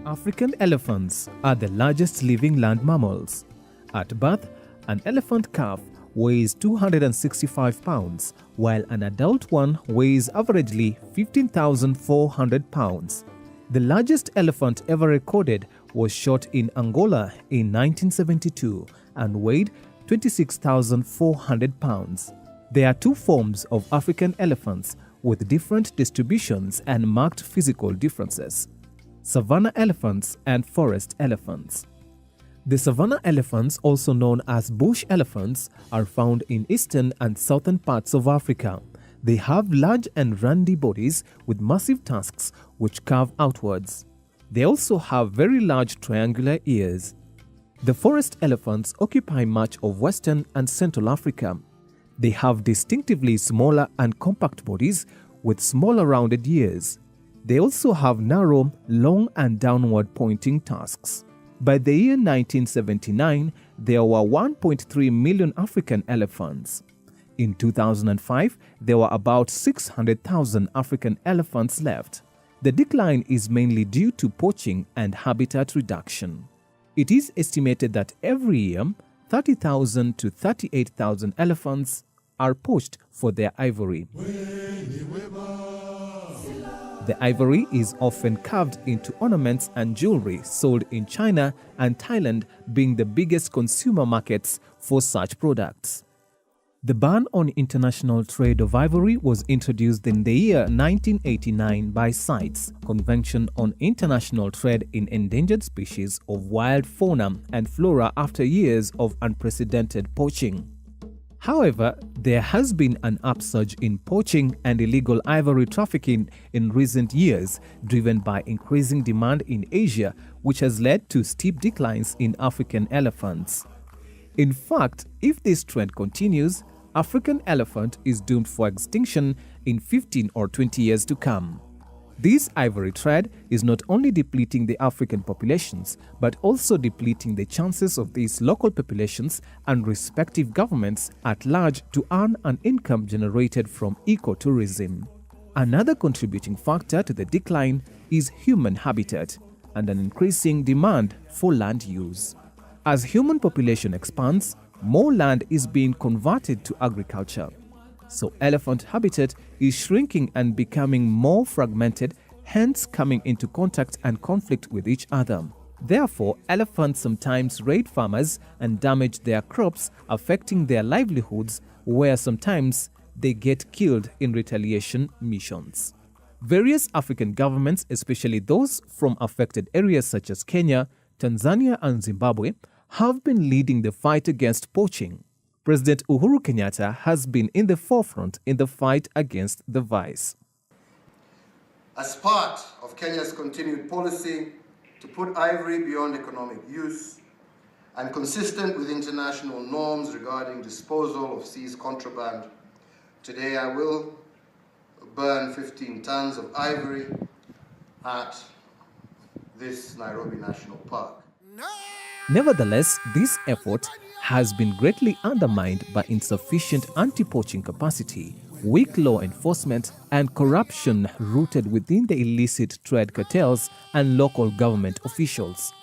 African elephants are the largest living land mammals. At birth, an elephant calf weighs 265 pounds, while an adult one weighs averagely 15,400 pounds. The largest elephant ever recorded was shot in Angola in 1972 and weighed 26,400 pounds. There are two forms of African elephants with different distributions and marked physical differences: savanna elephants and forest elephants. The savanna elephants, also known as bush elephants, are found in eastern and southern parts of Africa. They have large and roundy bodies with massive tusks which curve outwards. They also have very large triangular ears. The forest elephants occupy much of western and central Africa. They have distinctively smaller and compact bodies with smaller rounded ears. They also have narrow, long and downward pointing tusks. By the year 1979, there were 1.3 million African elephants. In 2005, there were about 600,000 African elephants left. The decline is mainly due to poaching and habitat reduction. It is estimated that every year, 30,000 to 38,000 elephants are poached for their ivory. The ivory is often carved into ornaments and jewelry sold in China and Thailand, being the biggest consumer markets for such products. The ban on international trade of ivory was introduced in the year 1989 by CITES, Convention on International Trade in Endangered Species of Wild Fauna and Flora, after years of unprecedented poaching. However, there has been an upsurge in poaching and illegal ivory trafficking in recent years, driven by increasing demand in Asia, which has led to steep declines in African elephants. In fact, if this trend continues, African elephant is doomed for extinction in 15 or 20 years to come. This ivory trade is not only depleting the African populations, but also depleting the chances of these local populations and respective governments at large to earn an income generated from ecotourism. Another contributing factor to the decline is human habitat and an increasing demand for land use. As human population expands, more land is being converted to agriculture. So elephant habitat is shrinking and becoming more fragmented, hence coming into contact and conflict with each other. Therefore, elephants sometimes raid farmers and damage their crops, affecting their livelihoods, where sometimes they get killed in retaliation missions. Various African governments, especially those from affected areas such as Kenya, Tanzania and Zimbabwe, have been leading the fight against poaching. President Uhuru Kenyatta has been in the forefront in the fight against the vice. As part of Kenya's continued policy to put ivory beyond economic use and consistent with international norms regarding disposal of seized contraband, today I will burn 15 tons of ivory at this Nairobi National Park. Nevertheless, this effort has been greatly undermined by insufficient anti-poaching capacity, weak law enforcement, and corruption rooted within the illicit trade cartels and local government officials.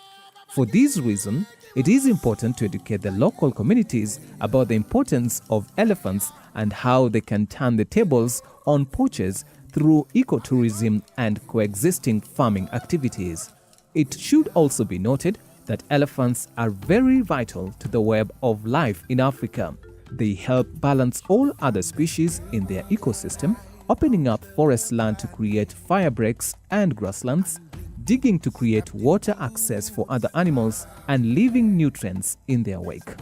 For this reason, it is important to educate the local communities about the importance of elephants and how they can turn the tables on poachers through ecotourism and coexisting farming activities. It should also be noted that elephants are very vital to the web of life in Africa. They help balance all other species in their ecosystem, opening up forest land to create fire breaks and grasslands, digging to create water access for other animals, and leaving nutrients in their wake.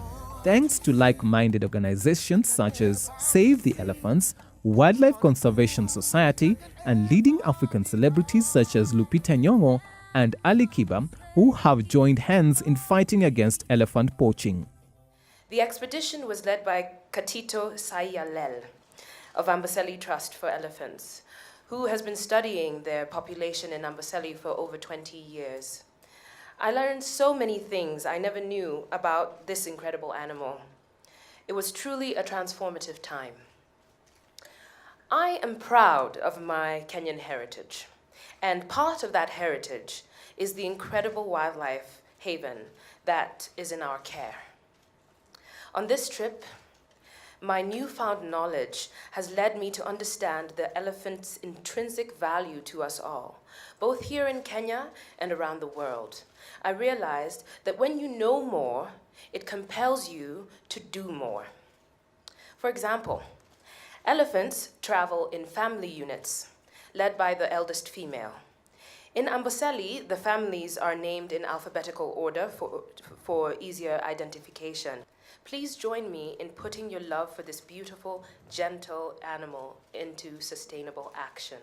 Thanks to like-minded organizations such as Save the Elephants, Wildlife Conservation Society, and leading African celebrities such as Lupita Nyong'o and Ali Kiba, who have joined hands in fighting against elephant poaching. The expedition was led by Katito Sayalel of Amboseli Trust for Elephants, who has been studying their population in Amboseli for over 20 years. I learned so many things I never knew about this incredible animal. It was truly a transformative time. I am proud of my Kenyan heritage, and part of that heritage is the incredible wildlife haven that is in our care. On this trip, my newfound knowledge has led me to understand the elephant's intrinsic value to us all, both here in Kenya and around the world. I realized that when you know more, it compels you to do more. For example, elephants travel in family units, led by the eldest female. In Amboseli, the families are named in alphabetical order for easier identification. Please join me in putting your love for this beautiful, gentle animal into sustainable action.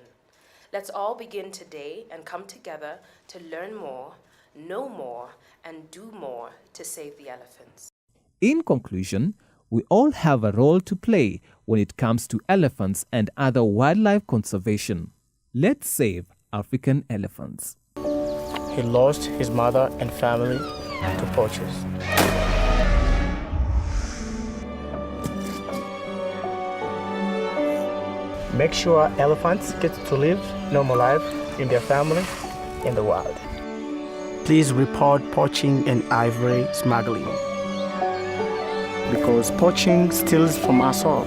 Let's all begin today and come together to learn more, know more, and do more to save the elephants. In conclusion, we all have a role to play when it comes to elephants and other wildlife conservation. Let's save African elephants. He lost his mother and family to poachers. Make sure elephants get to live normal life in their family in the wild. Please report poaching and ivory smuggling, because poaching steals from us all.